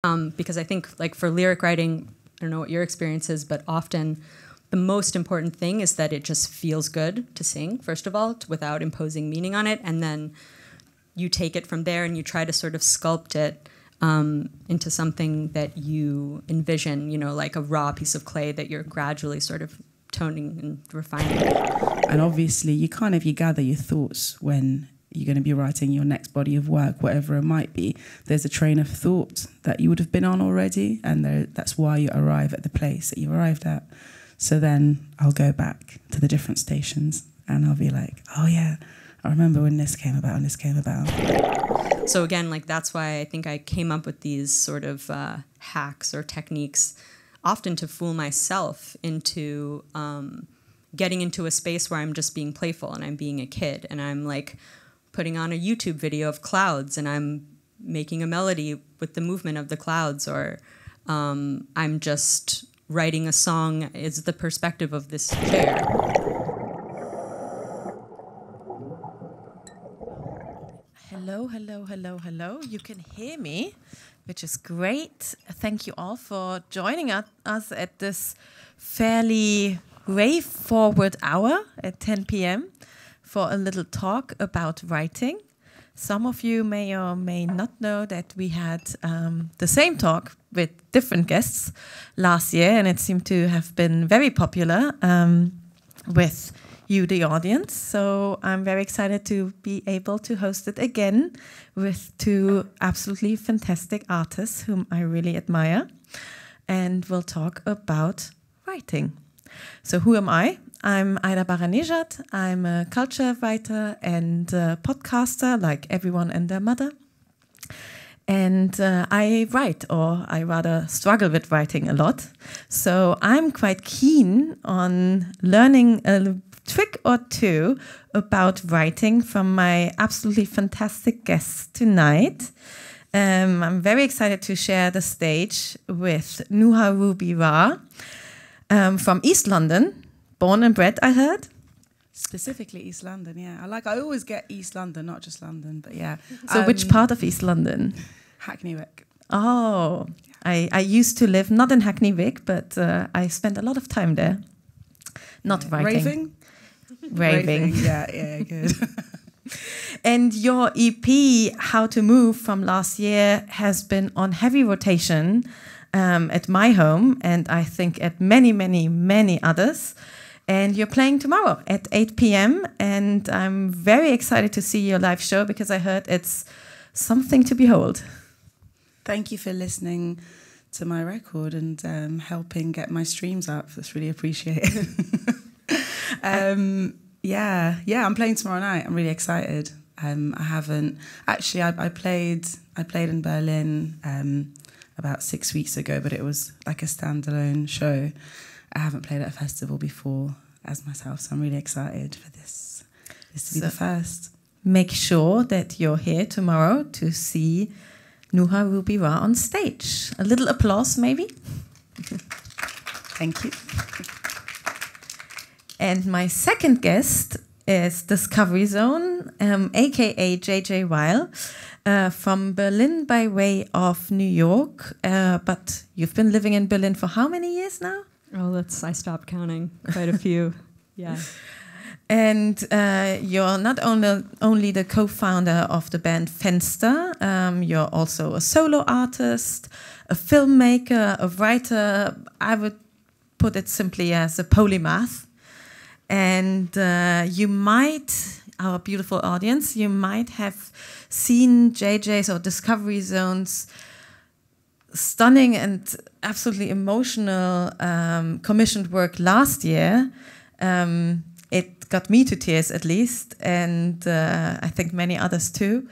Because I think, like, for lyric writing, I don't know what your experience is, but often the most important thing is that it just feels good to sing, first of all, without imposing meaning on it, and then you take it from there and you try to sort of sculpt it into something that you envision, you know, like a raw piece of clay that you're gradually sort of toning and refining. And obviously you gather your thoughts when you're going to be writing your next body of work, whatever it might be. There's a train of thought that you would have been on already, and that's why you arrive at the place that you've arrived at. So then I'll go back to the different stations and I'll be like, oh yeah, I remember when this came about and this came about. So again, like, that's why I think I came up with these sort of hacks or techniques, often to fool myself into getting into a space where I'm just being playful and I'm being a kid and I'm like putting on a YouTube video of clouds and I'm making a melody with the movement of the clouds, or I'm just writing a song is the perspective of this chair. Hello, hello, hello, hello. You can hear me, which is great. Thank you all for joining us at this fairly way-forward hour at 10 p.m. for a little talk about writing. Some of you may or may not know that we had the same talk with different guests last year, and it seemed to have been very popular with you, the audience. So I'm very excited to be able to host it again with two absolutely fantastic artists whom I really admire. And we'll talk about writing. So who am I? I'm Aida Baghernejad. I'm a culture writer and a podcaster, like everyone and their mother. And I write, or I rather struggle with writing a lot. So I'm quite keen on learning a trick or two about writing from my absolutely fantastic guests tonight. I'm very excited to share the stage with Nuha Ruby Ra from East London, born and bred, I heard. Specifically East London, yeah. I always get East London, not just London, but yeah. So which part of East London? Hackney Wick. Oh, I used to live not in Hackney Wick, but I spent a lot of time there. Not writing. Raving. Yeah, good. And your EP, How to Move, from last year has been on heavy rotation at my home, and I think at many, many, many others. And you're playing tomorrow at 8 p.m. And I'm very excited to see your live show because I heard it's something to behold. Thank you for listening to my record and helping get my streams up. That's really appreciated. I'm playing tomorrow night. I'm really excited. I haven't actually. I played in Berlin about 6 weeks ago, but it was like a standalone show. I haven't played at a festival before as myself, so I'm really excited for this to be the first. Make sure that you're here tomorrow to see Nuha Ruby Ra on stage. A little applause, maybe. Thank you. And my second guest is Discovery Zone, aka JJ Weihl, from Berlin by way of New York. But you've been living in Berlin for how many years now? Oh, I stopped counting. Quite a few. Yeah. And you're not only the co-founder of the band Fenster, you're also a solo artist, a filmmaker, a writer. I would put it simply as a polymath. And you might, our beautiful audience, you might have seen JJ's or Discovery Zone's stunning and absolutely emotional commissioned work last year. It got me to tears, at least, and I think many others too.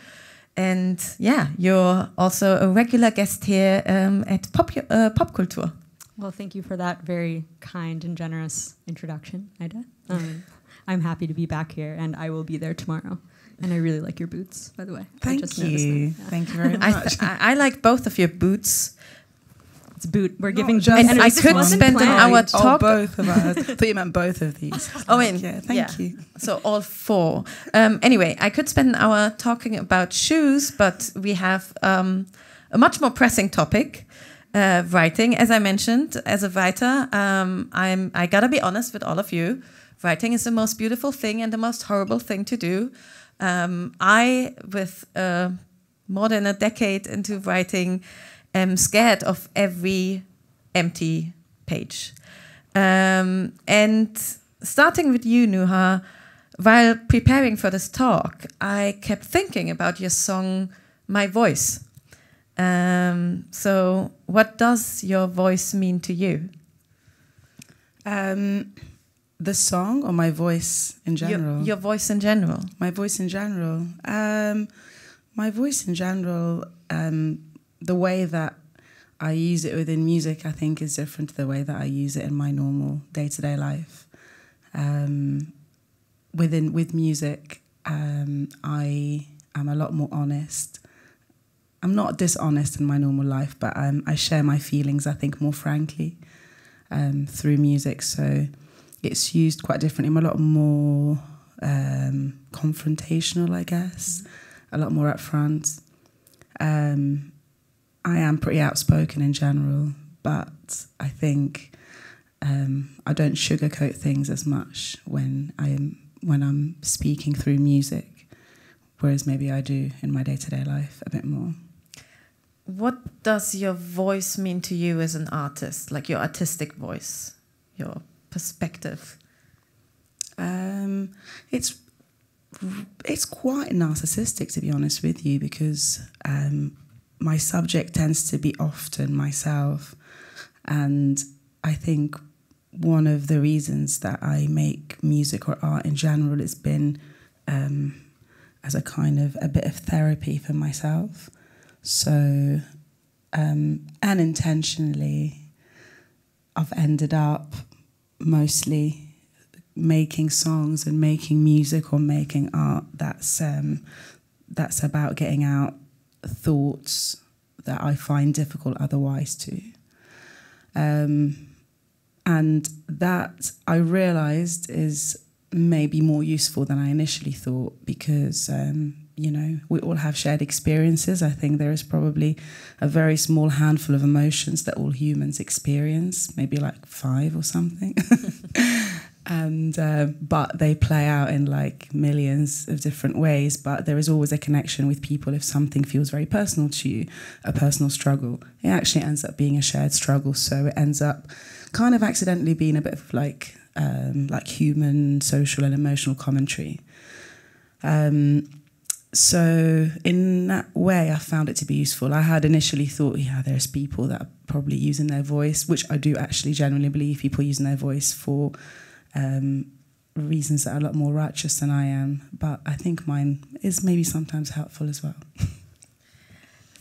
And yeah, you're also a regular guest here at Pop-Kultur. Well, thank you for that very kind and generous introduction, Aida. I'm happy to be back here, and I will be there tomorrow. And I really like your boots, by the way. Thank you. Yeah. Thank you very much. I like both of your boots. It's boot. We're giving boots. And I could spend an hour talk. Both of us. I thought you meant both of these. Thank you. So all four. Anyway, I could spend an hour talking about shoes, but we have a a much more pressing topic, writing. As I mentioned, as a writer, I gotta be honest with all of you. Writing is the most beautiful thing and the most horrible thing to do. I, with more than a decade into writing, am scared of every empty page. And starting with you, Nuha, while preparing for this talk, I kept thinking about your song, My Voice. So what does your voice mean to you? The song or my voice in general? Your voice in general. My voice in general. My voice in general, the way that I use it within music, I think, is different to the way that I use it in my normal day-to-day life. With music, I am a lot more honest. I'm not dishonest in my normal life, but I share my feelings, I think, more frankly through music. So it's used quite differently. I'm a lot more confrontational, I guess, a lot more upfront. I am pretty outspoken in general, but I think I don't sugarcoat things as much when I'm speaking through music, whereas maybe I do in my day-to-day life a bit more. What does your voice mean to you as an artist, like your artistic voice, your perspective? It's quite narcissistic, to be honest with you, because my subject tends to be often myself, and I think one of the reasons that I make music or art in general has been as a kind of a bit of therapy for myself. So unintentionally, I've ended up mostly making songs and making music or making art that's about getting out thoughts that I find difficult otherwise to. And that I realised is maybe more useful than I initially thought, because we all have shared experiences. I think there is probably a very small handful of emotions that all humans experience, maybe like 5 or something. But they play out in like millions of different ways. But there is always a connection with people. If something feels very personal to you, a personal struggle, it actually ends up being a shared struggle. So it ends up kind of accidentally being a bit of like human, social and emotional commentary. So in that way, I found it to be useful. I had initially thought, there's people that are probably using their voice, which I do actually genuinely believe people using their voice for reasons that are a lot more righteous than I am. But I think mine is maybe sometimes helpful as well.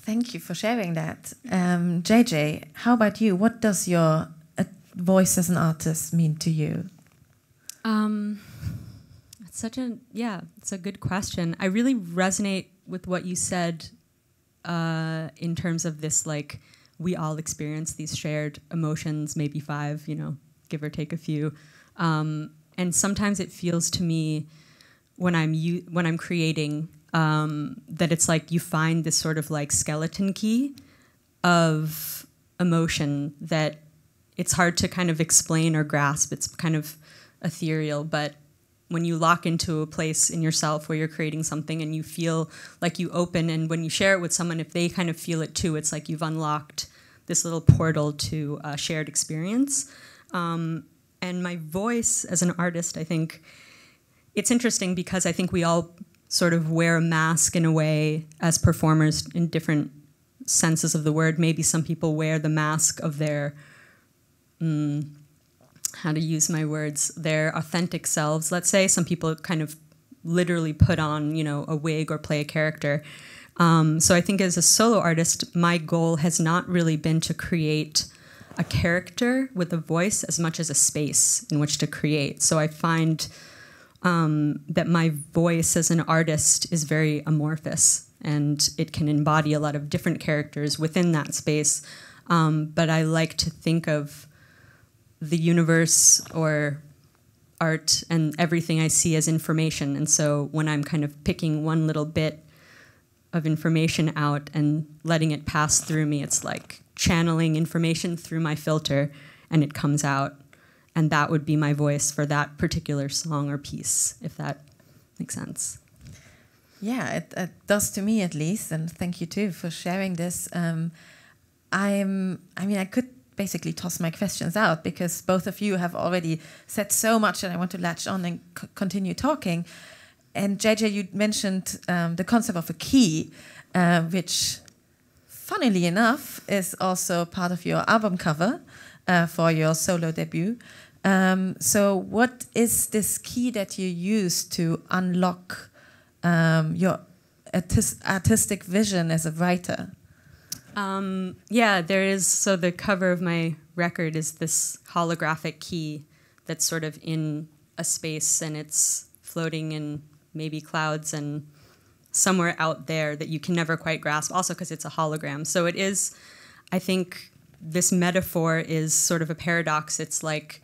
Thank you for sharing that. JJ, how about you? What does your voice as an artist mean to you? It's a good question. I really resonate with what you said in terms of this, like, we all experience these shared emotions, maybe 5, give or take a few. And sometimes it feels to me when I'm creating that it's like you find this sort of like skeleton key of emotion that it's hard to kind of explain or grasp. It's kind of ethereal, but when you lock into a place in yourself where you're creating something and you feel like you open, and when you share it with someone, if they kind of feel it too, it's like you've unlocked this little portal to a shared experience. And my voice as an artist, I think it's interesting because I think we all sort of wear a mask in a way as performers in different senses of the word. Maybe some people wear the mask of their how to use my words, their authentic selves, let's say. Some people kind of literally put on, a wig or play a character. So I think as a solo artist, my goal has not really been to create a character with a voice as much as a space in which to create. So I find that my voice as an artist is very amorphous, and it can embody a lot of different characters within that space. But I like to think of the universe or art and everything I see as information. And so when I'm kind of picking one little bit of information out and letting it pass through me. It's like channeling information through my filter, and it comes out. And that would be my voice for that particular song or piece, if that makes sense. Yeah, it does to me at least, and thank you too for sharing this. I could basically toss my questions out because both of you have already said so much that I want to latch on and continue talking. And JJ, you mentioned the concept of a key, which, funnily enough, is also part of your album cover for your solo debut. So what is this key that you use to unlock your artistic vision as a writer? Yeah, there is. So the cover of my record is this holographic key that's sort of in a space, and it's floating in maybe clouds and somewhere out there that you can never quite grasp, also because it's a hologram. So it is, I think this metaphor is sort of a paradox. It's like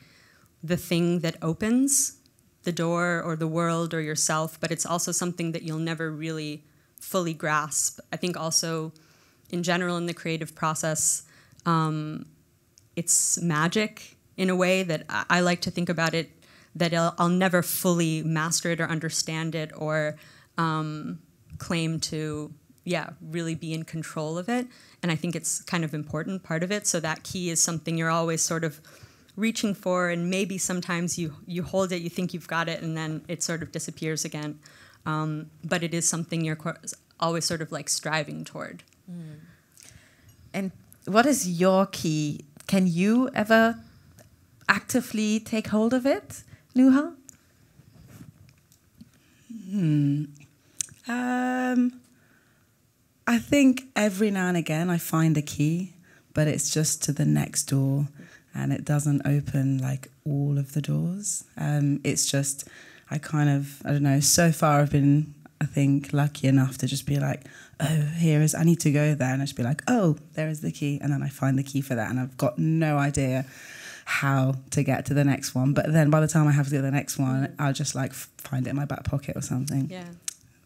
the thing that opens the door or the world or yourself, but it's also something that you'll never really fully grasp. I think also in general in the creative process, it's magic in a way that I like to think about it, that I'll never fully master it or understand it or claim to, really be in control of it. And I think it's kind of important part of it. So that key is something you're always sort of reaching for, and maybe sometimes you hold it, you think you've got it, and then it sort of disappears again. But it is something you're always sort of like striving toward. Mm. And what is your key? Can you ever actively take hold of it, Nuha? I think every now and again I find a key, but it's just to the next door, and it doesn't open like all of the doors. It's just, I don't know, so far I've been, I think, lucky enough to just be like, oh, I need to go there, and I just be like, oh, there is the key, and then I find the key for that, and I've got no idea how to get to the next one. But then by the time I have to do the next one, I'll just like find it in my back pocket or something. Yeah.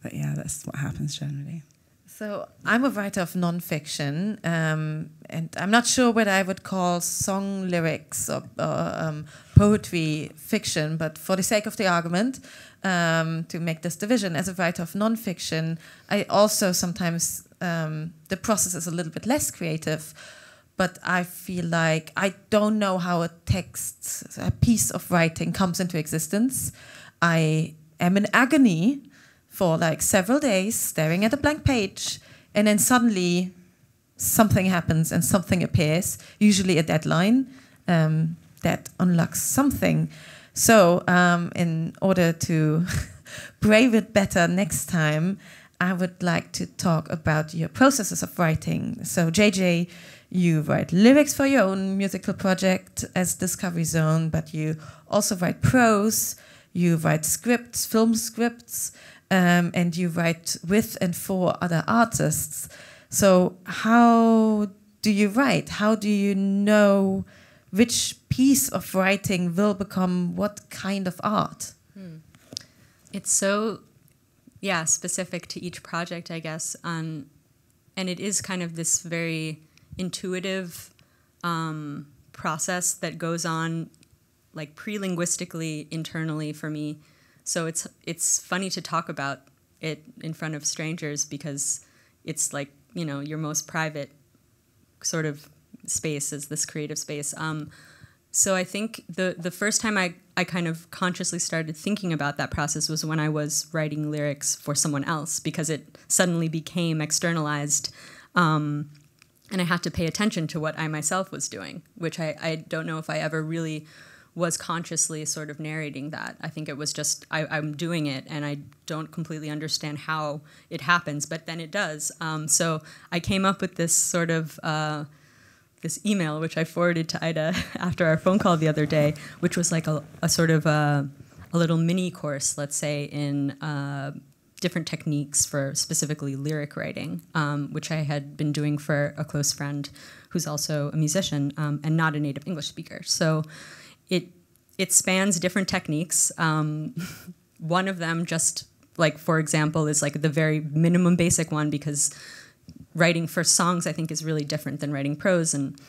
But yeah, that's what happens generally. So I'm a writer of nonfiction, and I'm not sure whether I would call song lyrics or poetry fiction, but for the sake of the argument, to make this division, as a writer of nonfiction, I also sometimes, the process is a little bit less creative, but I feel like I don't know how a piece of writing comes into existence. I am in agony for like several days, staring at a blank page, and then suddenly something happens and something appears, usually a deadline that unlocks something. So in order to brave it better next time, I would like to talk about your processes of writing. So JJ, you write lyrics for your own musical project as Discovery Zone, but you also write prose, you write scripts, film scripts, and you write with and for other artists. So how do you write? How do you know which piece of writing will become what kind of art? It's so, specific to each project, I guess. And it is kind of this very intuitive process that goes on like pre-linguistically internally for me. So it's funny to talk about it in front of strangers because it's like, your most private sort of space is this creative space. So I think the first time I kind of consciously started thinking about that process was when I was writing lyrics for someone else, because it suddenly became externalized, and I had to pay attention to what I myself was doing, which I don't know if I ever really was consciously sort of narrating that. I think it was just, I'm doing it, and I don't completely understand how it happens, but then it does. So I came up with this sort of, this email, which I forwarded to Aida after our phone call the other day, which was like a sort of a little mini course, let's say, in different techniques for specifically lyric writing, which I had been doing for a close friend who's also a musician and not a native English speaker. So it spans different techniques. One of them just like, for example, is like the very minimum basic one, because writing for songs, I think, is really different than writing prose. And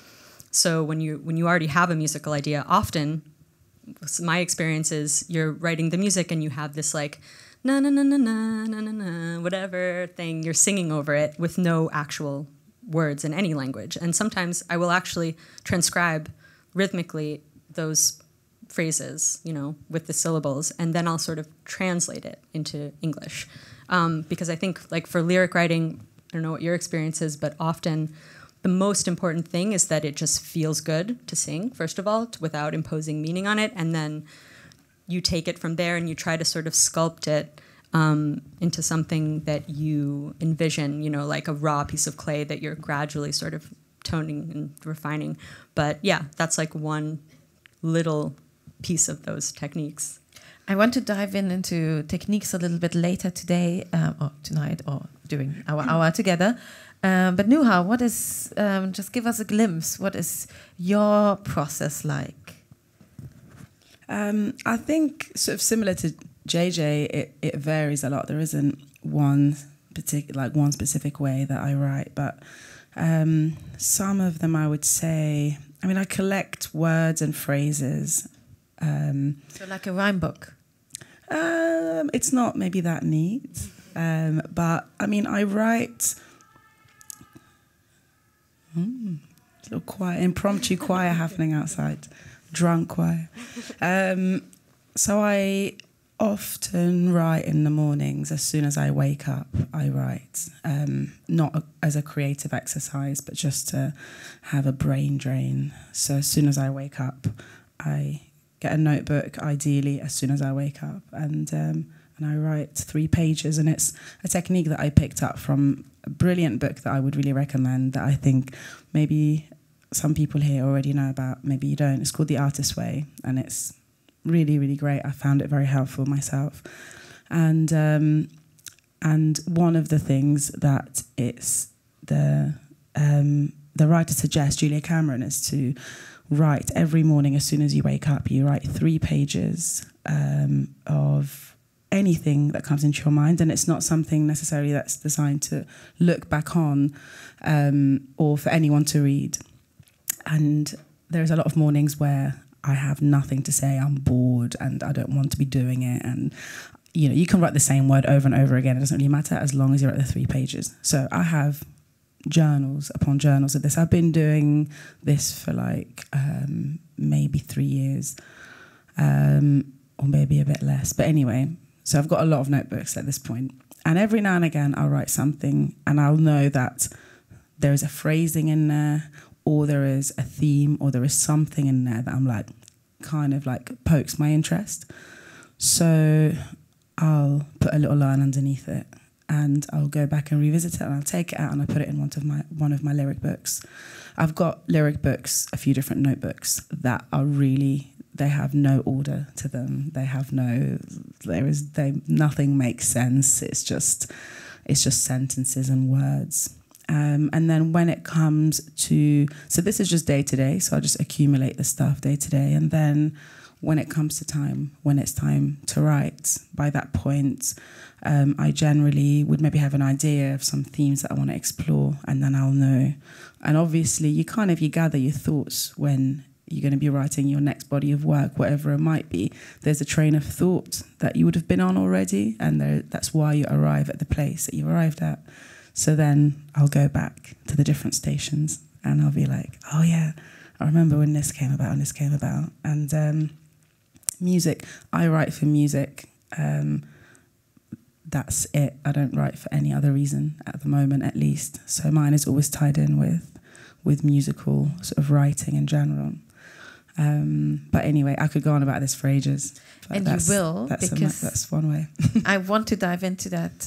so when you already have a musical idea, often my experience is you're writing the music and you have this like na na na na na na na na whatever thing, you're singing over it with no actual words in any language. And sometimes I will actually transcribe rhythmically those phrases, you know, with the syllables, and then I'll sort of translate it into English. Because I think, like, for lyric writing, I don't know what your experience is, but often the most important thing is that it just feels good to sing, first of all, without imposing meaning on it, and then you take it from there and you try to sort of sculpt it into something that you envision, you know, like a raw piece of clay that you're gradually sort of toning and refining. But yeah, that's like one little piece of those techniques. I want to dive into techniques a little bit later today, or tonight, or during our hour together. But Nuha, what is, just give us a glimpse, what is your process like? I think sort of similar to JJ, it varies a lot. There isn't one specific way that I write, but some of them I would say, I mean, I collect words and phrases. So like a rhyme book? It's not maybe that neat, but I mean, I write a little choir, impromptu choir happening outside, drunk choir. So I often write in the mornings. As soon as I wake up, I write, not as a creative exercise, but just to have a brain drain. So as soon as I wake up, I get a notebook, ideally as soon as I wake up, and I write 3 pages. And it's a technique that I picked up from a brilliant book that I would really recommend, that I think maybe some people here already know about, maybe you don't. It's called The Artist's Way, and it's really, really great. I found it very helpful myself. And one of the things that it's the writer suggests, Julia Cameron, is to write every morning as soon as you wake up. You write 3 pages of anything that comes into your mind, and it's not something necessarily that's designed to look back on or for anyone to read. And there's a lot of mornings where I have nothing to say, I'm bored and I don't want to be doing it, and you know, you can write the same word over and over again, it doesn't really matter as long as you're at the 3 pages. So I have journals upon journals of this. I've been doing this for like maybe 3 years, or maybe a bit less. But anyway, so I've got a lot of notebooks at this point. And every now and again, I'll write something and I'll know that there is a phrasing in there, or there is a theme, or there is something in there that I'm like, kind of like pokes my interest. So I'll put a little line underneath it, and I'll go back and revisit it, and I'll take it out and I put it in one of my lyric books. I've got lyric books, a few different notebooks that are really, they have no order to them. They have nothing makes sense. It's just sentences and words. And then when it comes to, so this is just day to day, so I'll just accumulate the stuff day to day, and then when it comes to time, when it's time to write, by that point, I generally would maybe have an idea of some themes that I want to explore, and then I'll know. And obviously, you gather your thoughts when you're going to be writing your next body of work, whatever it might be. There's a train of thought that you would have been on already, and that's why you arrive at the place that you've arrived at. So then I'll go back to the different stations, and I'll be like, oh yeah, I remember when this came about and this came about. And music, I write for music. That's it. I don't write for any other reason at the moment, at least. So mine is always tied in with musical sort of writing in general. But anyway, I could go on about this for ages. And you will, because that's one way. I want to dive into that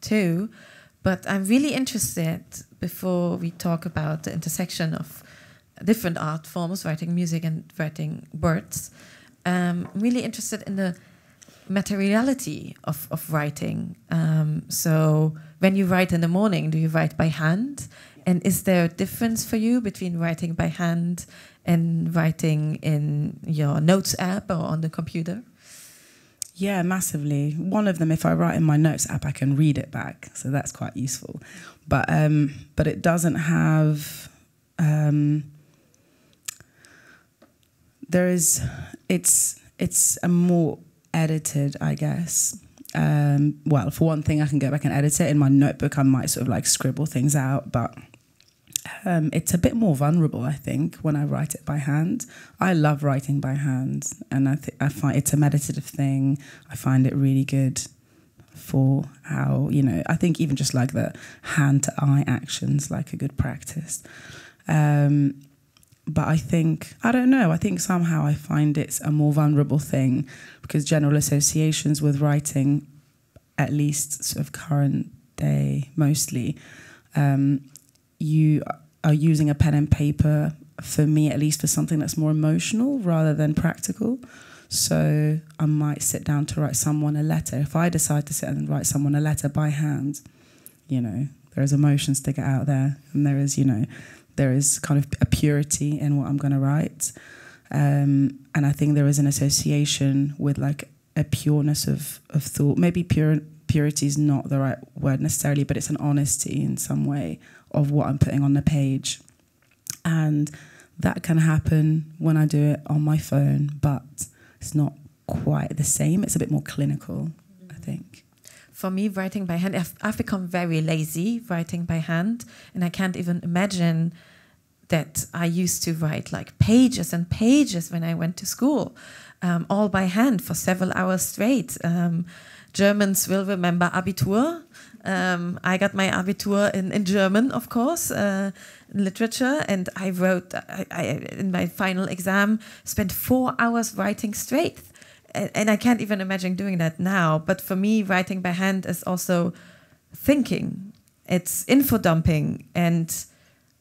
too. But I'm really interested, before we talk about the intersection of different art forms, writing music and writing words, I'm really interested in the materiality of writing. So when you write in the morning, do you write by hand? And is there a difference for you between writing by hand and writing in your notes app or on the computer? Yeah, massively. One of them, if I write in my notes app, I can read it back, so that's quite useful. But it doesn't have. It's a more edited, I guess. Well, for one thing, I can go back and edit it. In my notebook, I might sort of like scribble things out, but it's a bit more vulnerable, I think, when I write it by hand. I love writing by hand, and I find it's a meditative thing. I find it really good for how, I think even just like the hand-to-eye actions, like a good practice. But I think somehow I find it's a more vulnerable thing because general associations with writing, at least sort of current day mostly, you are using a pen and paper, for me at least, for something that's more emotional rather than practical. So I might sit down to write someone a letter. If I decide to sit and write someone a letter by hand, there's emotions to get out there, and there is kind of a purity in what I'm going to write. And I think there is an association with like a pureness of thought. Maybe purity is not the right word necessarily, but it's an honesty in some way of what I'm putting on the page. And that can happen when I do it on my phone, but it's not quite the same. It's a bit more clinical, I think. For me, writing by hand, I've become very lazy writing by hand, and I can't even imagine that I used to write like pages and pages when I went to school, all by hand for several hours straight. Germans will remember Abitur. I got my Abitur in German, of course, literature, and I wrote, in my final exam, spent 4 hours writing straight. And I can't even imagine doing that now. But for me, writing by hand is also thinking. It's info dumping. And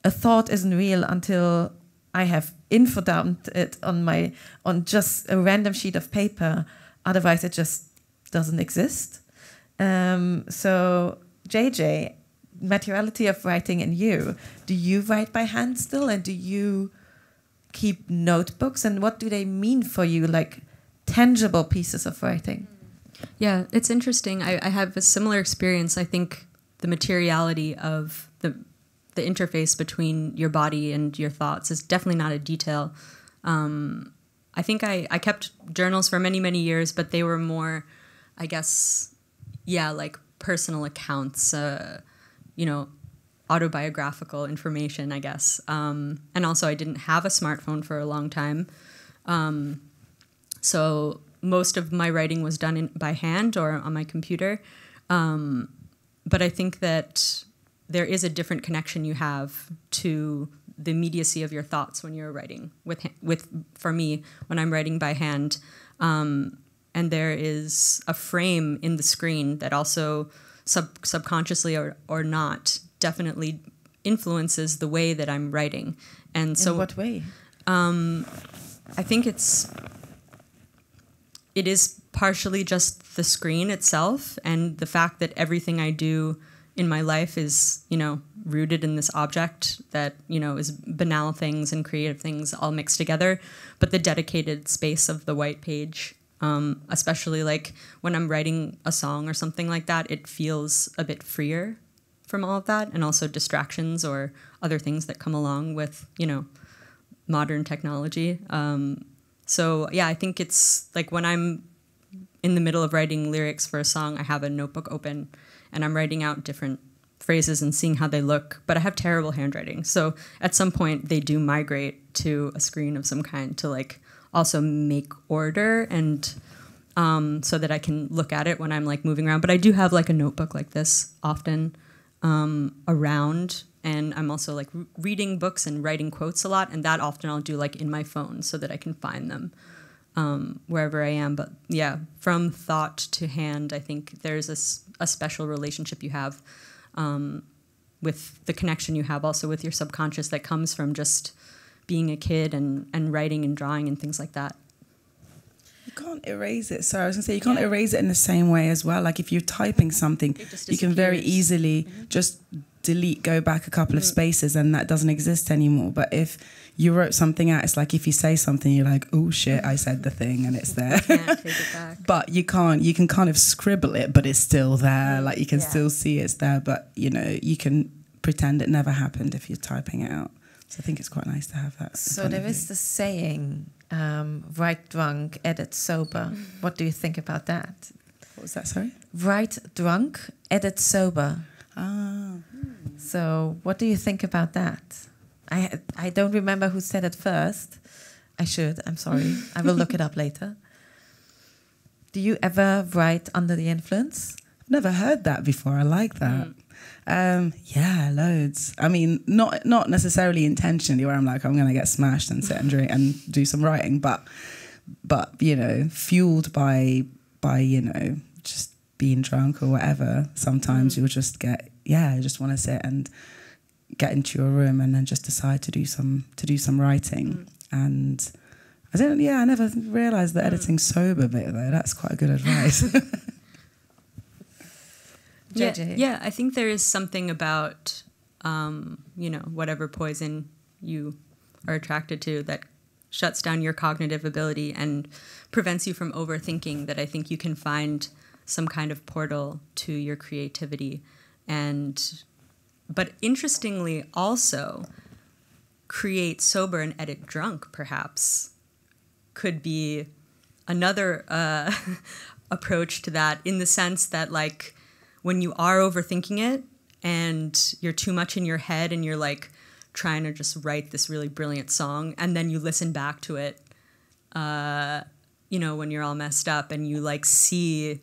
a thought isn't real until I have info dumped it on just a random sheet of paper. Otherwise, it just doesn't exist. So, JJ, materiality of writing in you. Do you write by hand still? And do you keep notebooks? And what do they mean for you? Like, tangible pieces of writing? Yeah, it's interesting. I have a similar experience. I think the materiality of the interface between your body and your thoughts is definitely not a detail. I think I kept journals for many, many years, but they were more, I guess, like personal accounts, autobiographical information, I guess. And also I didn't have a smartphone for a long time. So most of my writing was done by hand or on my computer. But I think that there is a different connection you have to the immediacy of your thoughts when you're writing for me, when I'm writing by hand. And there is a frame in the screen that also subconsciously or not definitely influences the way that I'm writing. And so, in what way? I think it is partially just the screen itself and the fact that everything I do in my life is, rooted in this object that, is banal things and creative things all mixed together. But the dedicated space of the white page, especially like when I'm writing a song or something like that, it feels a bit freer from all of that, and also distractions or other things that come along with, modern technology. So yeah, I think it's like when I'm in the middle of writing lyrics for a song, I have a notebook open and I'm writing out different phrases and seeing how they look, but I have terrible handwriting. So at some point they do migrate to a screen of some kind to like also make order and so that I can look at it when I'm like moving around. But I do have like a notebook like this often around, and I'm also like reading books and writing quotes a lot, and that often I'll do like in my phone so that I can find them wherever I am. But yeah, from thought to hand, I think there's a special relationship you have with the connection you have also with your subconscious that comes from just being a kid and writing and drawing and things like that. You can't erase it. So I was going to say, you can't erase it in the same way as well. Like if you're typing something, you can very easily just delete, go back a couple of spaces, and that doesn't exist anymore. But if you wrote something out. It's like if you say something, you're like, oh shit, I said the thing, and it's there. Can't take it back. But you can kind of scribble it, but it's still there. Like you can still see it's there, but you know, you can pretend it never happened if you're typing it out. So I think it's quite nice to have that. So there is the saying, write drunk, edit sober. What do you think about that? What was that, sorry? Write drunk, edit sober. Ah. So what do you think about that? I don't remember who said it first. I should, I'm sorry. I will look it up later. Do you ever write under the influence? Never heard that before. I like that. Yeah, loads. I mean, not necessarily intentionally where I'm like, I'm going to get smashed and sit and drink and do some writing, but you know, fueled by you know, just being drunk or whatever. Sometimes you'll just get, I just want to sit and get into your room and then just decide to do some writing. And I never realised the editing sober bit though. That's quite good advice. JJ. Yeah, I think there is something about, you know, whatever poison you are attracted to that shuts down your cognitive ability and prevents you from overthinking, that I think you can find some kind of portal to your creativity. But interestingly also, create sober and edit drunk perhaps could be another approach to that, in the sense that, like, when you are overthinking it and you're too much in your head and you're like trying to just write this really brilliant song, and then you listen back to it, you know, when you're all messed up and you like see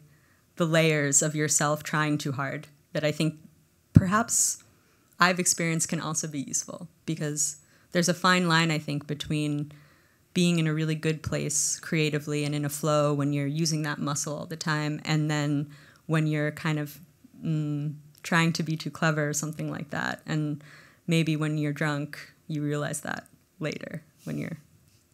the layers of yourself trying too hard, that I think perhaps I've experienced can also be useful, because there's a fine line, I think, between being in a really good place creatively and in a flow when you're using that muscle all the time, and then when you're kind of trying to be too clever or something like that. And maybe when you're drunk, you realize that later when you're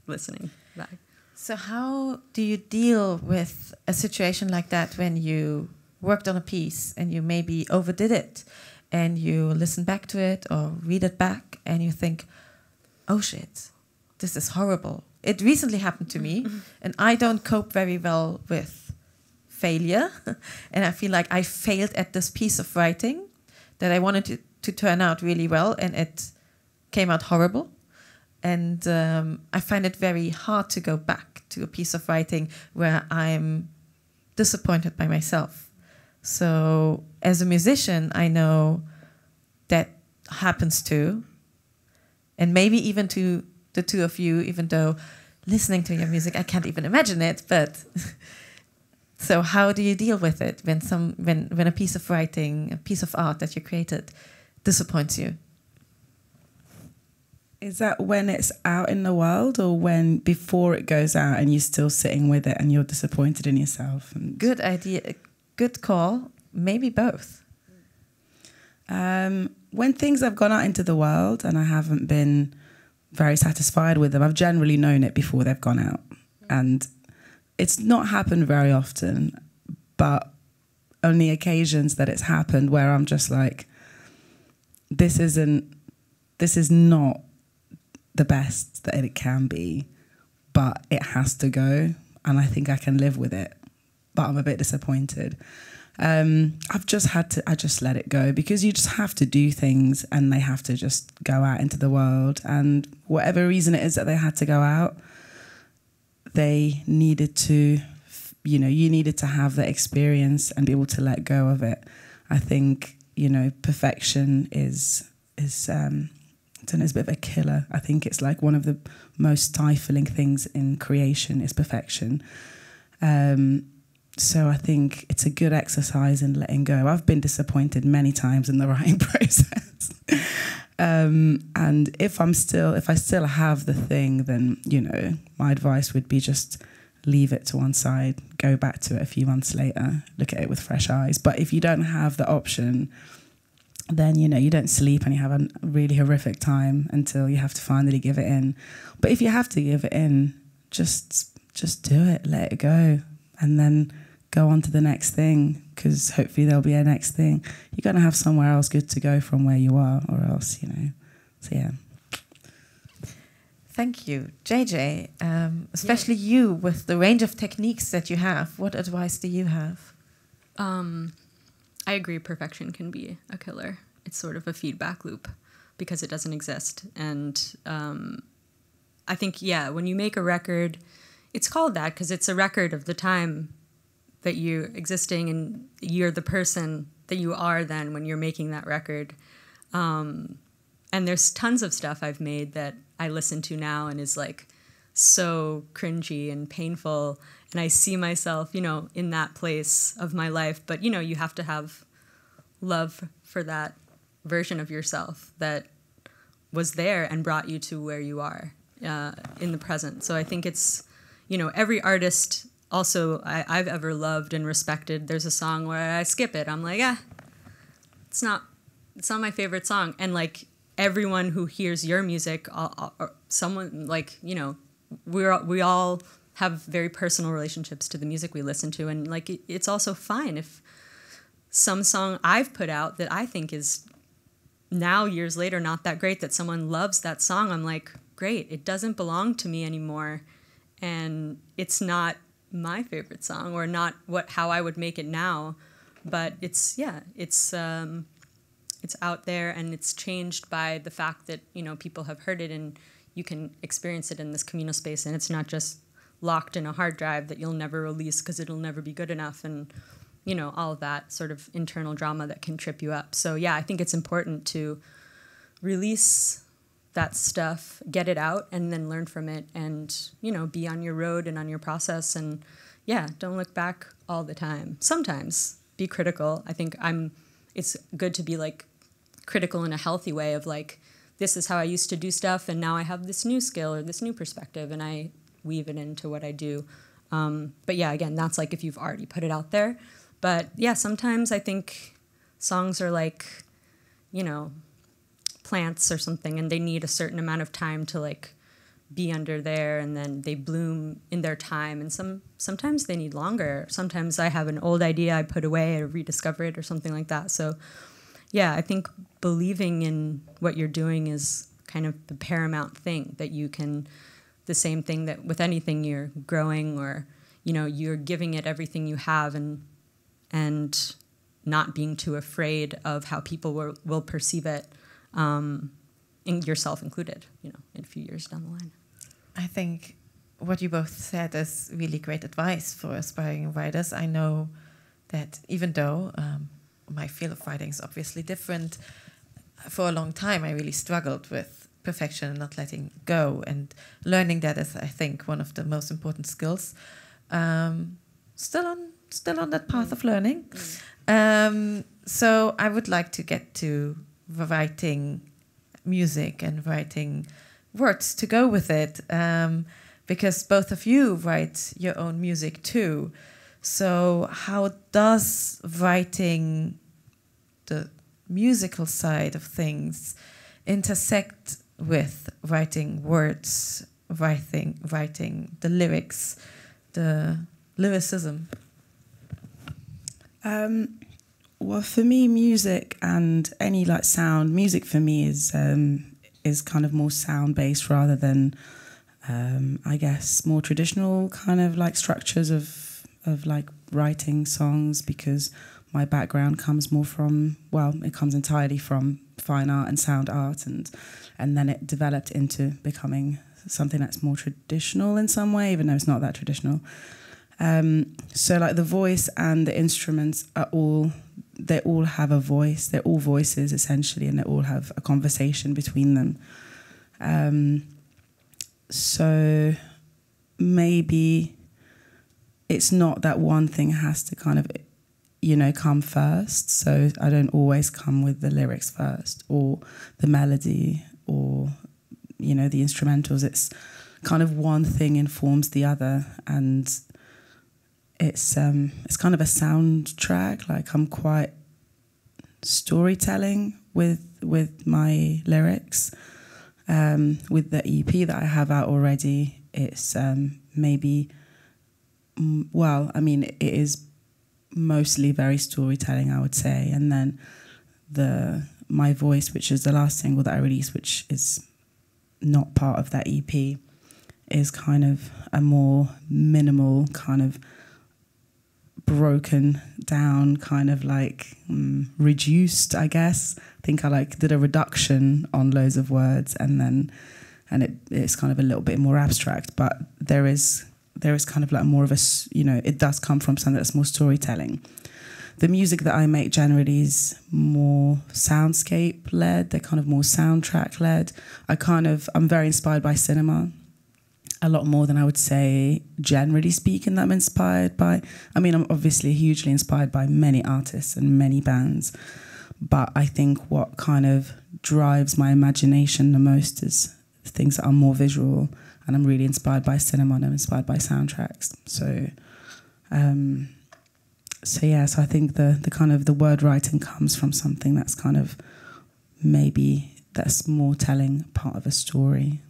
listening back. So how do you deal with a situation like that when you worked on a piece and you maybe overdid it and you listen back to it or read it back and you think, oh shit, this is horrible. It recently happened to me and I don't cope very well with failure, and I feel like I failed at this piece of writing that I wanted to turn out really well, and it came out horrible. And I find it very hard to go back to a piece of writing where I'm disappointed by myself. So as a musician, I know that happens too, and maybe even to the two of you, even though listening to your music, I can't even imagine it, but... So how do you deal with it when a piece of writing, a piece of art that you created disappoints you? Is that when it's out in the world, or when before it goes out and you're still sitting with it and you're disappointed in yourself? Good idea. Good call. Maybe both. When things have gone out into the world and I haven't been very satisfied with them, I've generally known it before they've gone out. And it's not happened very often, but on the occasions that it's happened where I'm just like, this is not the best that it can be, but it has to go, and I think I can live with it, but I'm a bit disappointed. I just let it go, because you just have to do things and they have to just go out into the world, and whatever reason it is that they had to go out, they needed to, you know, you needed to have that experience and be able to let go of it. I think, you know, perfection is I don't know, it's a bit of a killer. I think it's like one of the most stifling things in creation is perfection. So I think it's a good exercise in letting go. I've been disappointed many times in the writing process. And if I still have the thing, then, you know, my advice would be just leave it to one side, go back to it a few months later, look at it with fresh eyes. But if you don't have the option, then, you know, you don't sleep and you have a really horrific time until you have to finally give it in. But if you have to give it in, just do it, let it go, and then go on to the next thing, because hopefully there'll be a next thing. You're going to have somewhere else good to go from where you are, or else, you know. So, yeah. Thank you. JJ, especially you with the range of techniques that you have, what advice do you have? I agree, perfection can be a killer. It's sort of a feedback loop because it doesn't exist. And I think, when you make a record, it's called that because it's a record of the time that you're existing, and you're the person that you are then when you're making that record. And there's tons of stuff I've made that I listen to now and is like so cringy and painful. And I see myself, in that place of my life. But, you have to have love for that version of yourself that was there and brought you to where you are in the present. So I think it's, every artist also I've ever loved and respected. There's a song where I skip it. I'm like, it's not my favorite song. And like everyone who hears your music, or someone like, we all have very personal relationships to the music we listen to. And like, it's also fine if some song I've put out that I think is now years later not that great, that someone loves that song. I'm like, great, it doesn't belong to me anymore. And it's not my favorite song or not how I would make it now. But it's out there, and it's changed by the fact that, people have heard it and you can experience it in this communal space, and it's not just locked in a hard drive that you'll never release because it'll never be good enough, and all of that sort of internal drama that can trip you up. So I think it's important to release that stuff, get it out, and then learn from it, and be on your road and on your process, and don't look back all the time. Sometimes be critical. I think it's good to be like critical in a healthy way of like, this is how I used to do stuff, and now I have this new skill or this new perspective, and I weave it into what I do. But again, that's like if you've already put it out there. But sometimes I think songs are like, plants or something, and they need a certain amount of time to like be under there, and then they bloom in their time. And sometimes they need longer. Sometimes I have an old idea I put away or rediscover it or something like that. So I think believing in what you're doing is kind of the paramount thing, that you can, the same thing that with anything you're growing or, you're giving it everything you have, and not being too afraid of how people will perceive it, yourself included, in a few years down the line. I think what you both said is really great advice for aspiring writers. I know that even though my field of writing is obviously different, for a long time I really struggled with perfection and not letting go, and learning that is, I think, one of the most important skills. Still on that path of learning. So I would like to get to writing music and writing words to go with it, because both of you write your own music too. So how does writing the musical side of things intersect with writing words, writing the lyrics, the lyricism? Well, for me, music and any like sound, music for me is kind of more sound based rather than, I guess, more traditional kind of like structures of like writing songs, because my background comes more from, it comes entirely from fine art and sound art, and then it developed into becoming something that's more traditional in some way, even though it's not that traditional. So like the voice and the instruments they all have a voice. They're all voices essentially, and they all have a conversation between them. So maybe it's not that one thing has to kind of, come first. So I don't always come with the lyrics first or the melody or, the instrumentals. It's kind of one thing informs the other, and it's kind of a soundtrack. Like I'm quite storytelling with my lyrics. With the EP that I have out already, it's maybe, it is mostly very storytelling, I would say. And then My Voice, which is the last single that I released, which is not part of that EP is kind of a more minimal, kind of broken down, kind of like reduced, I guess. I think I like did a reduction on loads of words, and it's kind of a little bit more abstract, but there is kind of like more of a, you know, it does come from something that's more storytelling. The music that I make generally is more soundscape led. They're kind of more soundtrack led. I'm very inspired by cinema, a lot more than I would say, generally speaking, that I'm inspired by. I mean, I'm obviously hugely inspired by many artists and many bands, but I think what kind of drives my imagination the most is things that are more visual, and I'm really inspired by cinema and I'm inspired by soundtracks. So I think the kind of the word writing comes from something that's kind of maybe that's more telling part of a story.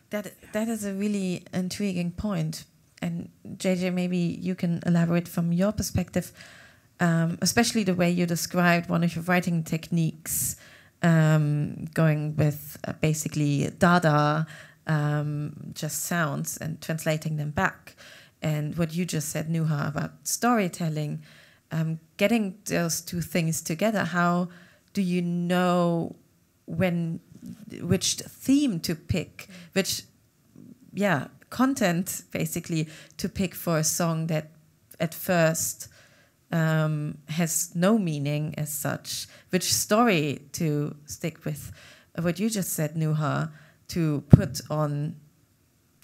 That is a really intriguing point. And JJ, maybe you can elaborate from your perspective, especially the way you described one of your writing techniques, going with basically Dada, just sounds and translating them back. And what you just said, Nuha, about storytelling, getting those two things together. How do you know which theme to pick, which content basically to pick for a song that at first has no meaning as such, which story to stick with? What you just said, Nuha, to put on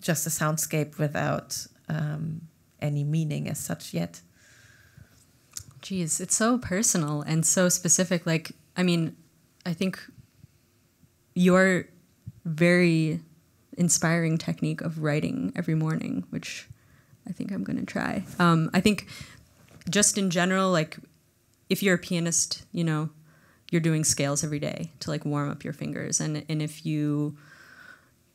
just a soundscape without any meaning as such yet. Geez, it's so personal and so specific. Like, I mean, I think your very inspiring technique of writing every morning, which I think I'm going to try. I think just in general, like if you're a pianist, you know, you're doing scales every day to like warm up your fingers. And if you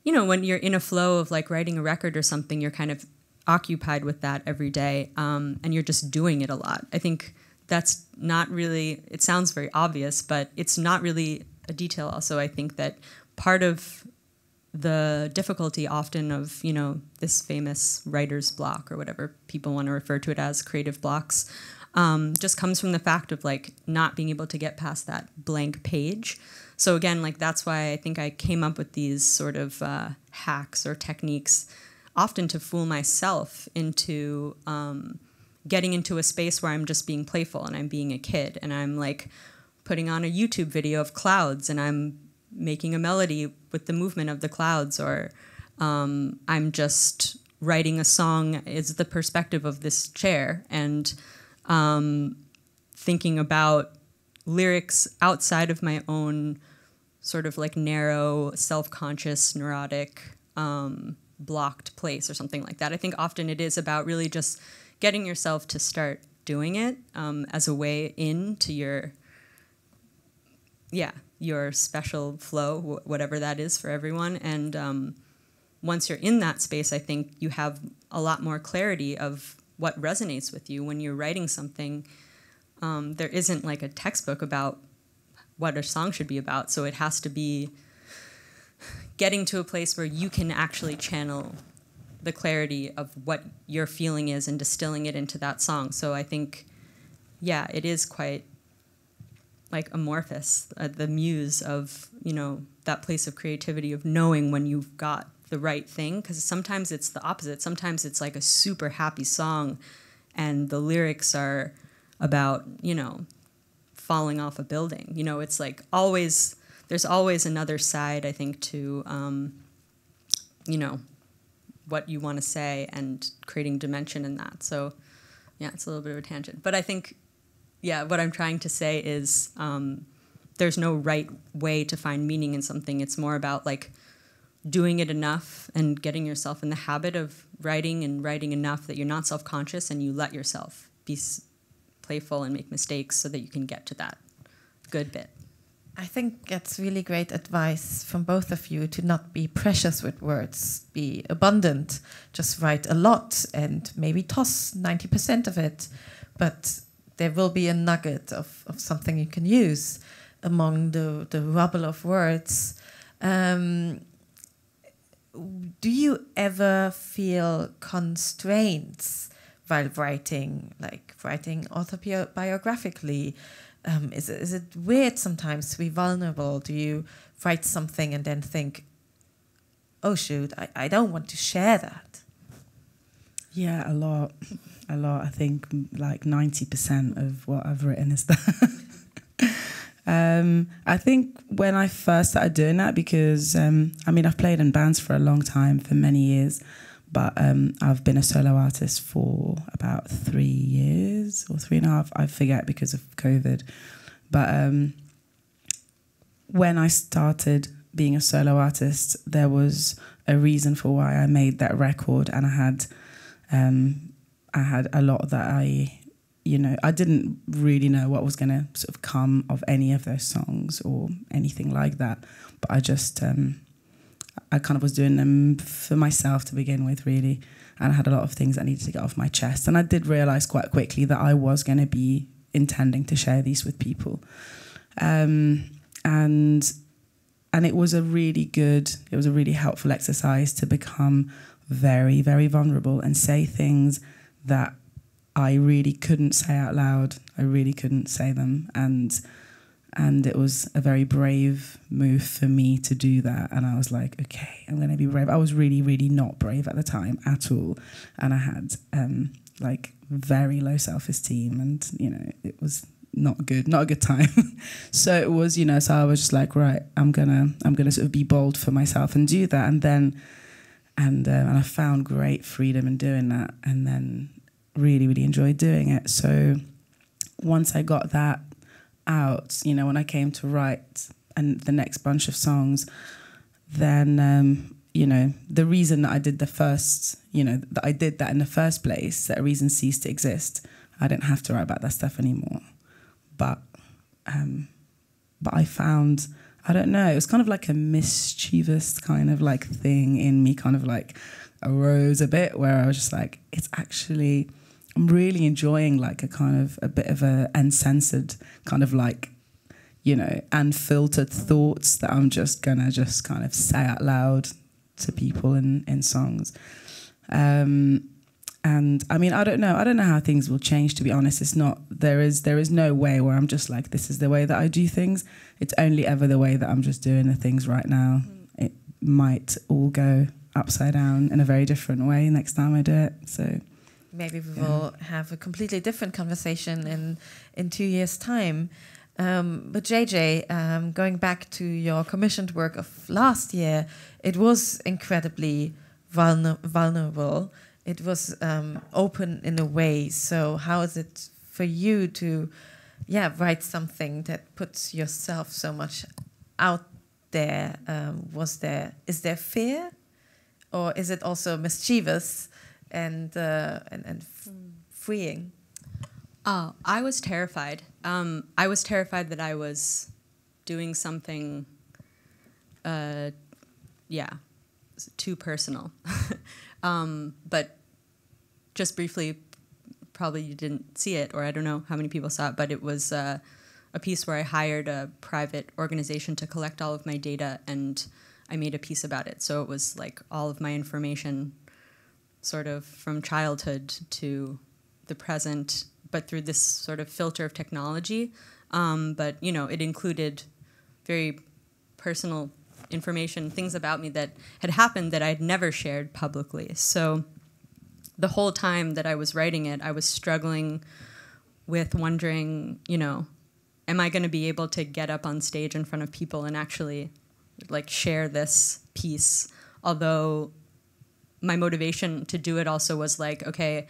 know, when you're in a flow of like writing a record or something, you're kind of occupied with that every day, and you're just doing it a lot. I think that's not really, it sounds very obvious, but it's not really a detail. Also, I think that part of the difficulty often of, you know, this famous writer's block or whatever people want to refer to it as, creative blocks, just comes from the fact of like not being able to get past that blank page. So again, like that's why I think I came up with these sort of hacks or techniques, often to fool myself into getting into a space where I'm just being playful and I'm being a kid and I'm like putting on a YouTube video of clouds and I'm making a melody with the movement of the clouds, or I'm just writing a song is the perspective of this chair and thinking about lyrics outside of my own sort of like narrow, self-conscious, neurotic, blocked place or something like that. I think often it is about really just getting yourself to start doing it as a way into your special flow, whatever that is for everyone. And once you're in that space, I think you have a lot more clarity of what resonates with you when you're writing something. There isn't like a textbook about what a song should be about, so it has to be getting to a place where you can actually channel the clarity of what your feeling is and distilling it into that song. So I think, yeah, it is quite like amorphous, the muse of, you know, that place of creativity of knowing when you've got the right thing, because sometimes it's the opposite. Sometimes it's like a super happy song and the lyrics are about, you know, falling off a building. You know, it's like always, there's always another side, I think, to, you know, what you want to say and creating dimension in that. So, yeah, it's a little bit of a tangent. But I think, yeah, what I'm trying to say is there's no right way to find meaning in something. It's more about, like, doing it enough and getting yourself in the habit of writing and writing enough that you're not self-conscious and you let yourself be playful and make mistakes so that you can get to that good bit. I think that's really great advice from both of you, to not be precious with words, be abundant, just write a lot and maybe toss 90% of it, but there will be a nugget of something you can use among the rubble of words. do you ever feel constraints while writing, like writing autobiographically? Is it weird sometimes to be vulnerable? Do you write something and then think, oh shoot, I don't want to share that? Yeah, a lot. I think like 90% of what I've written is that. I think when I first started doing that, because I've played in bands for a long time, for many years, but I've been a solo artist for about 3 years or 3.5. I forget because of COVID. But when I started being a solo artist, there was a reason for why I made that record, and I had a lot that I didn't really know what was going to sort of come of any of those songs or anything like that. But I just, I kind of was doing them for myself to begin with, really. And I had a lot of things I needed to get off my chest. And I did realize quite quickly that I was going to be intending to share these with people. And it was a really helpful exercise to become very, very vulnerable and say things that I really couldn't say out loud. I really couldn't say them. And it was a very brave move for me to do that. And I was like, okay, I'm going to be brave. I was really, really not brave at the time at all. And I had very low self-esteem, and, it was not a good time. So it was, so I was just like, right, I'm gonna sort of be bold for myself and do that. And I found great freedom in doing that, and then really, really enjoyed doing it. So once I got that out, when I came to write and the next bunch of songs, then, the reason that I did that I did that in the first place, that reason ceased to exist. I didn't have to write about that stuff anymore. But I found, I don't know, it was kind of like a mischievous kind of like thing in me, kind of like arose a bit, where I was just like, it's actually, I'm really enjoying like a bit of a uncensored kind of like, unfiltered thoughts that I'm just gonna kind of say out loud to people in songs. And I mean, I don't know how things will change, to be honest. It's not, there is no way where I'm just like, this is the way that I do things. It's only ever the way that I'm just doing the things right now. It might all go upside down in a very different way next time I do it. So maybe we will have a completely different conversation in 2 years' time. But JJ, going back to your commissioned work of last year, it was incredibly vulnerable. It was open in a way. So how is it for you to, write something that puts yourself so much out there? Is there fear, or is it also mischievous and freeing? Oh, I was terrified. I was terrified that I was doing something, too personal. But just briefly, probably you didn't see it, or I don't know how many people saw it, but it was a piece where I hired a private organization to collect all of my data, and I made a piece about it. So it was like all of my information sort of from childhood to the present, but through this sort of filter of technology. But, it included very personal information, things about me that had happened that I'd never shared publicly. So the whole time that I was writing it, I was struggling with wondering, am I going to be able to get up on stage in front of people and actually like share this piece? Although my motivation to do it also was like, okay,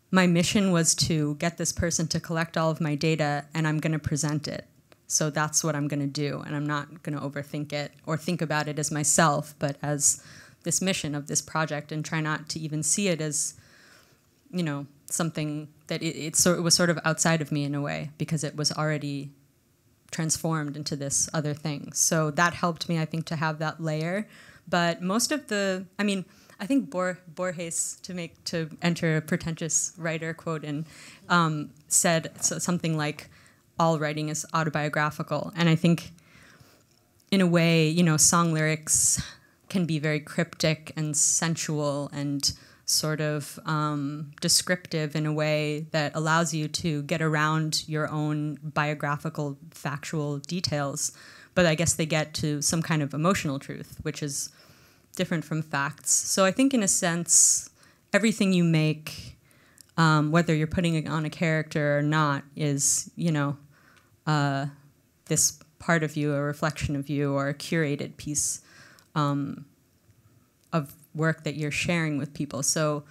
my mission was to get this person to collect all of my data, and I'm going to present it. So that's what I'm going to do, and I'm not going to overthink it or think about it as myself, but as this mission of this project, and try not to even see it as, something that it was sort of outside of me in a way, because it was already transformed into this other thing. So that helped me, I think, to have that layer. But most of I think Borges, to enter a pretentious writer quote in, said something like, all writing is autobiographical. And I think, in a way, song lyrics can be very cryptic and sensual and sort of descriptive in a way that allows you to get around your own biographical, factual details. But I guess they get to some kind of emotional truth, which is different from facts. So I think in a sense, everything you make, whether you're putting it on a character or not, is, this part of you, a reflection of you, or a curated piece of work that you're sharing with people. So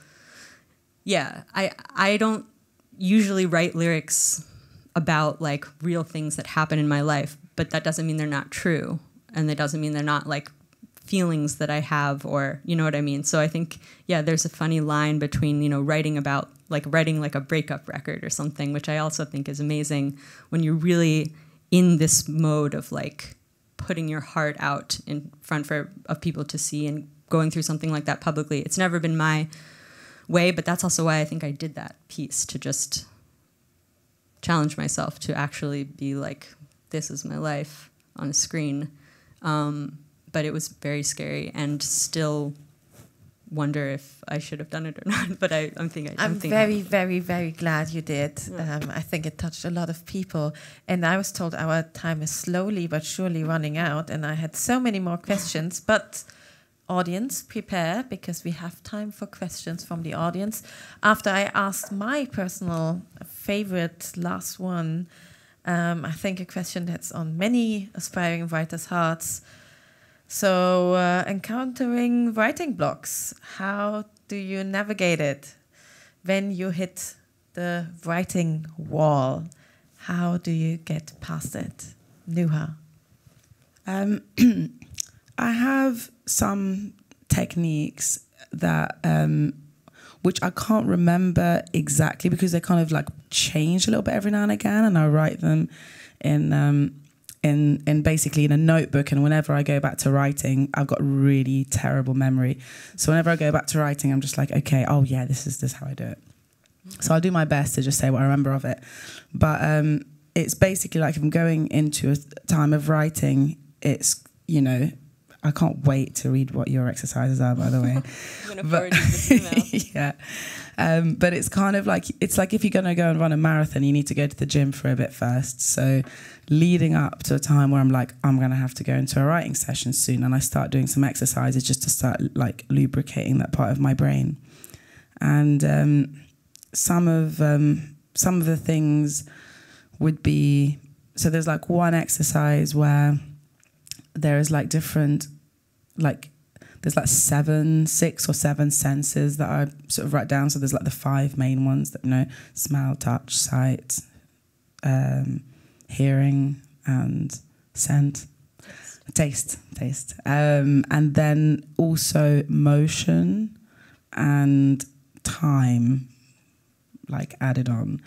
yeah, I don't usually write lyrics about like real things that happen in my life, but that doesn't mean they're not true, and that doesn't mean they're not like feelings that I have, or you know what I mean. So I think, yeah, there's a funny line between, writing like a breakup record or something, which I also think is amazing when you're really in this mode of like putting your heart out in front of people to see and going through something like that publicly. It's never been my way, but that's also why I think I did that piece, to just challenge myself to actually be like, this is my life on a screen. But it was very scary, and still wonder if I should have done it or not. But I'm very, very, very glad you did. Yeah. I think it touched a lot of people. And I was told our time is slowly but surely running out, and I had so many more questions. But audience, prepare, because we have time for questions from the audience. After I asked my personal favorite last one, I think a question that's on many aspiring writers' hearts. So, encountering writing blocks, how do you navigate it? When you hit the writing wall, how do you get past it? Nuha? I have some techniques that, which I can't remember exactly because they kind of like change a little bit every now and again, and I write them in basically in a notebook, and whenever I go back to writing, I've got really terrible memory. So whenever I go back to writing, I'm just like, okay, oh yeah, this is how I do it. So I'll do my best to just say what I remember of it. But it's basically like if I'm going into a time of writing, it's, I can't wait to read what your exercises are, by the way. I'm going to forward you this email. Yeah. But it's kind of like, it's like if you're going to go and run a marathon, you need to go to the gym for a bit first. So leading up to a time where I'm like, I'm going to have to go into a writing session soon, and I start doing some exercises just to start like lubricating that part of my brain. And some of the things would be, so there's like one exercise where there is like different, like there's like 6 or 7 senses that I sort of write down. So there's like the 5 main ones that, smell, touch, sight, hearing, and scent, taste. And then also motion and time, like added on.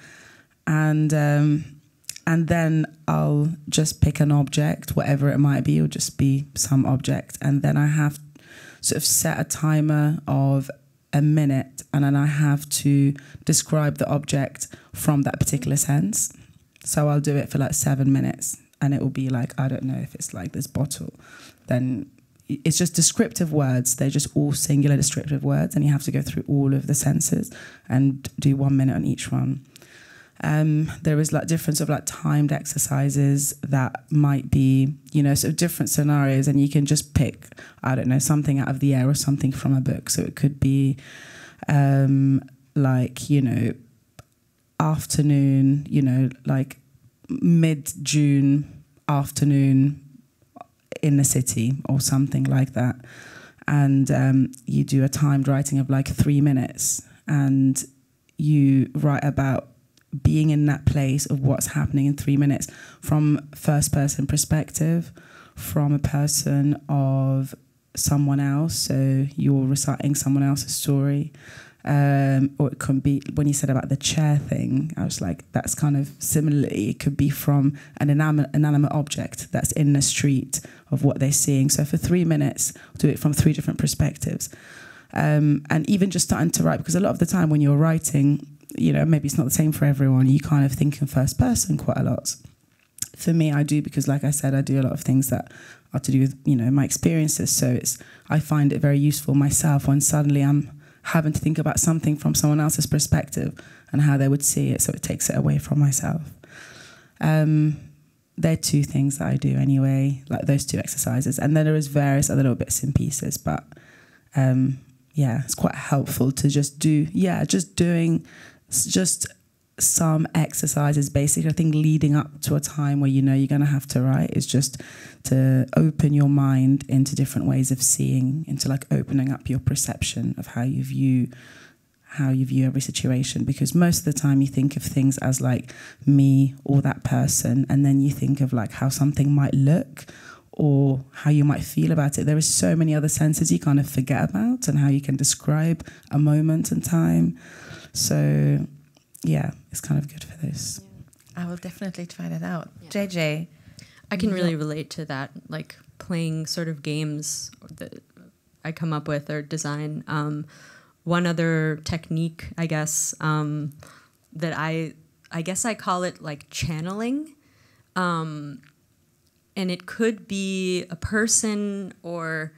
And then I'll just pick an object, whatever it might be, or just be some object. And then I have sort of set a timer of a minute, and then I have to describe the object from that particular sense. So I'll do it for like 7 minutes, and it will be like, I don't know, if it's like this bottle, then it's just descriptive words. They're just all singular descriptive words, and you have to go through all of the senses and do 1 minute on each one. There is like different sort of like timed exercises that might be, sort of different scenarios, and you can just pick, I don't know, something out of the air or something from a book. So it could be like, afternoon, like mid-June afternoon in the city or something like that. And you do a timed writing of like 3 minutes, and you write about being in that place of what's happening in 3 minutes from first person perspective, from a person of someone else. So you're reciting someone else's story. Or it could be, when you said about the chair thing, I was like, that's kind of similarly, it could be from an inanimate object that's in the street of what they're seeing. So for 3 minutes, do it from 3 different perspectives. And even just starting to write, because a lot of the time when you're writing, maybe it's not the same for everyone, you kind of think in first person quite a lot. for me, I do, because like I said, I do a lot of things that are to do with, you know, my experiences. So I find it very useful myself when suddenly I'm having to think about something from someone else's perspective and how they would see it. So it takes it away from myself. They're two things that I do anyway, like those two exercises. And then there is various other little bits and pieces, but it's quite helpful to just doing some exercises. Basically, I think leading up to a time where you know you're going to have to write is just to open your mind into different ways of seeing, into like opening up your perception of how you view every situation. Because most of the time you think of things as like me or that person, and then you think of like how something might look or how you might feel about it. There is so many other senses you kind of forget about, and how you can describe a moment in time. So yeah, it's kind of good for this. I will definitely try that out. Yeah. JJ? I can really relate to that, like playing sort of games that I come up with or design. One other technique, I guess, that I guess I call it like channeling. And it could be a person or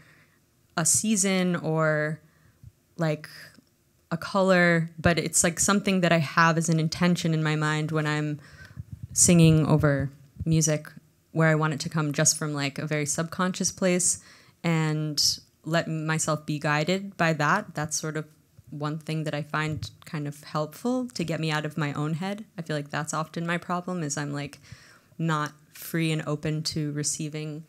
a season or like a color, but it's like something that I have as an intention in my mind when I'm singing over music, where I want it to come just from like a very subconscious place and let myself be guided by that. That's sort of one thing that I find kind of helpful to get me out of my own head. I feel like that's often my problem, is I'm like not free and open to receiving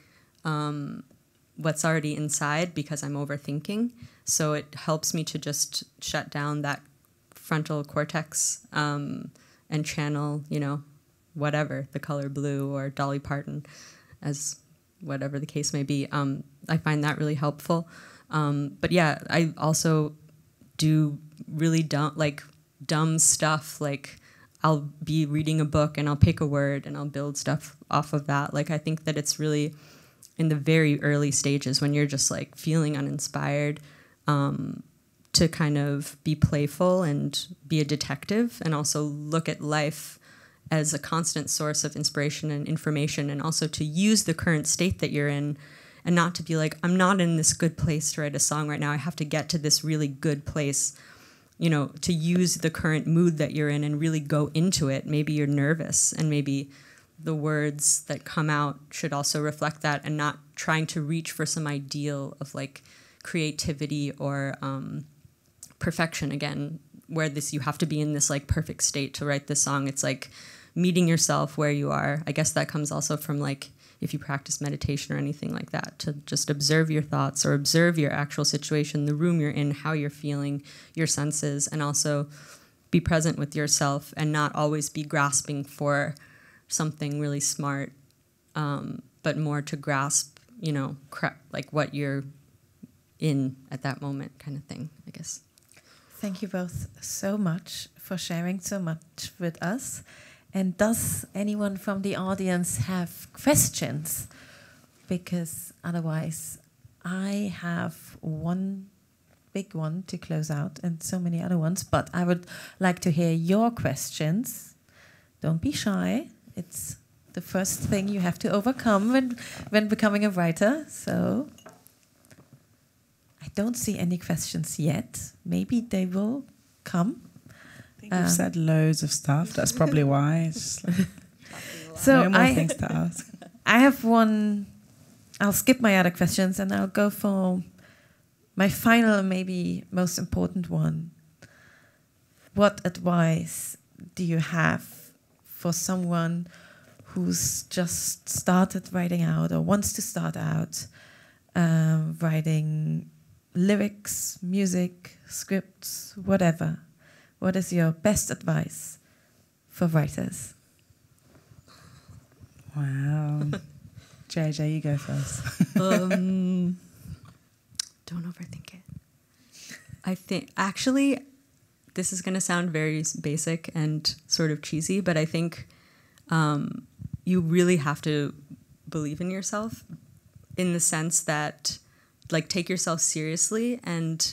what's already inside because I'm overthinking. So it helps me to just shut down that frontal cortex and channel, you know, whatever, the color blue or Dolly Parton, as whatever the case may be. I find that really helpful. But yeah, I also do really dumb stuff. Like I'll be reading a book and I'll pick a word and I'll build stuff off of that. Like I think that it's really in the very early stages when you're just like feeling uninspired, to kind of be playful and be a detective, and also look at life as a constant source of inspiration and information, and also to use the current state that you're in, and not to be like, I'm not in this good place to write a song right now. I have to get to this really good place, you know, to use the current mood that you're in and really go into it. Maybe you're nervous, and maybe the words that come out should also reflect that, and not trying to reach for some ideal of like creativity or perfection again, where you have to be in this like perfect state to write this song. It's like meeting yourself where you are. I guess that comes also from like if you practice meditation or anything like that, to just observe your thoughts or observe your actual situation, the room you're in, how you're feeling, your senses, and also be present with yourself and not always be grasping for something really smart, but more to grasp, you know, like what you're in at that moment, kind of thing, I guess. Thank you both so much for sharing so much with us. And does anyone from the audience have questions? Because otherwise, I have one big one to close out and so many other ones. But I would like to hear your questions. Don't be shy. It's the first thing you have to overcome when becoming a writer. So I don't see any questions yet. Maybe they will come. I think you've said loads of stuff. That's probably why. It's just like so no more things to ask. I have one. I'll skip my other questions and I'll go for my final, maybe most important one. What advice do you have for someone who's just started writing out or wants to start out writing lyrics, music, scripts, whatever? What is your best advice for writers? Wow. JJ, you go first. Don't overthink it. I think, actually, this is going to sound very basic and sort of cheesy, but I think you really have to believe in yourself, in the sense that, like, take yourself seriously, and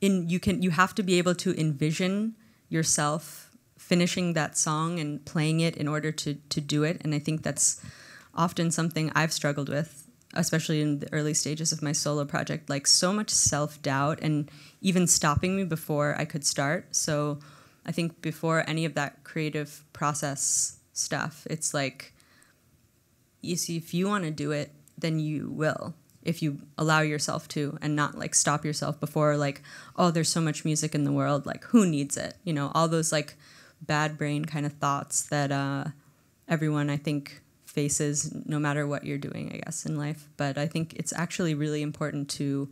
you have to be able to envision yourself finishing that song and playing it in order to do it. And I think that's often something I've struggled with, especially in the early stages of my solo project, like so much self-doubt and even stopping me before I could start. So I think before any of that creative process stuff, it's like, you see, if you want to do it, then you will, if you allow yourself to, and not like stop yourself before like, oh, there's so much music in the world, like who needs it? You know, all those like bad brain kind of thoughts that everyone, I think, faces no matter what you're doing, I guess, in life. But I think it's actually really important to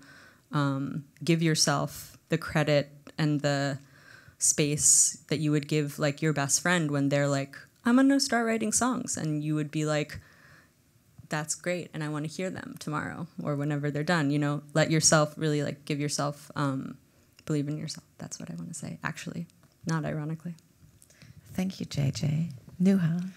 give yourself the credit and the space that you would give like your best friend when they're like, I'm gonna start writing songs, and you would be like, that's great, and I want to hear them tomorrow or whenever they're done. You know, let yourself really like give yourself, believe in yourself. That's what I want to say, actually, not ironically. Thank you, JJ. Nuha?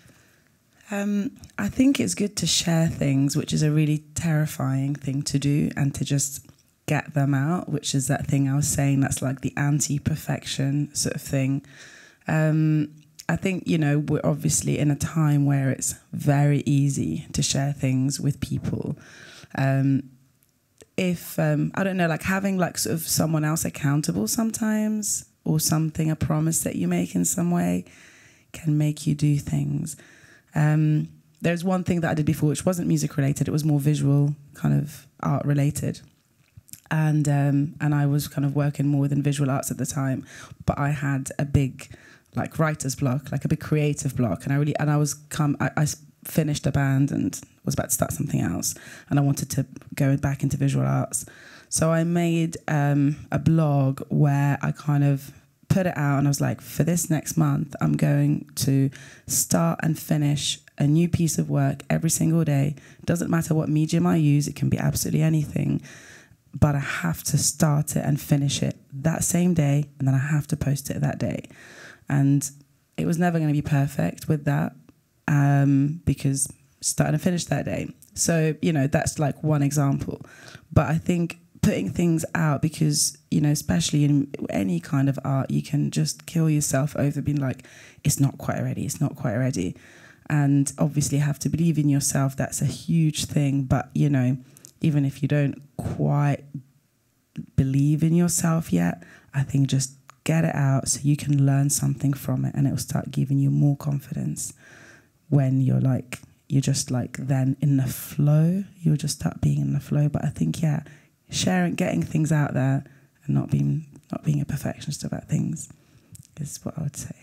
I think it's good to share things, which is a really terrifying thing to do, and to just get them out, which is that thing I was saying, that's like the anti-perfection sort of thing. I think, you know, we're obviously in a time where it's very easy to share things with people. If, I don't know, like having like sort of someone else accountable sometimes, or something, a promise that you make in some way, can make you do things. There's one thing that I did before, which wasn't music related. It was more visual, kind of art related. And I was kind of working more within visual arts at the time, but I had a big like writer's block, like a big creative block. And I finished a band and was about to start something else. And I wanted to go back into visual arts. So I made a blog where I kind of put it out, and I was like, for this next month, I'm going to start and finish a new piece of work every single day. Doesn't matter what medium I use, it can be absolutely anything, but I have to start it and finish it that same day, and then I have to post it that day. And it was never going to be perfect with that, because start and finish that day. So, you know, that's like one example. But I think putting things out, because, you know, especially in any kind of art, you can just kill yourself over being like, it's not quite ready, it's not quite ready. And obviously have to believe in yourself. That's a huge thing. But, you know, even if you don't quite believe in yourself yet, I think just get it out so you can learn something from it, and it will start giving you more confidence when you're just like then in the flow. You'll just start being in the flow. But I think, yeah, sharing, getting things out there, and not being a perfectionist about things is what I would say.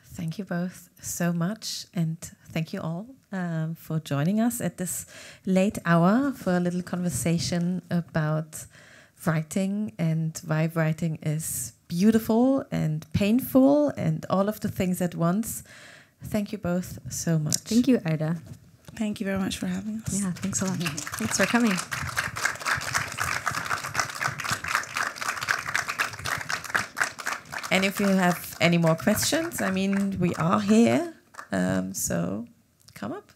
Thank you both so much, and thank you all for joining us at this late hour for a little conversation about writing and why writing is beautiful and painful and all of the things at once. Thank you both so much. Thank you, Aida. Thank you very much for having us. Yeah, thanks a lot. Thanks for coming. And if you have any more questions, I mean, we are here, so come up.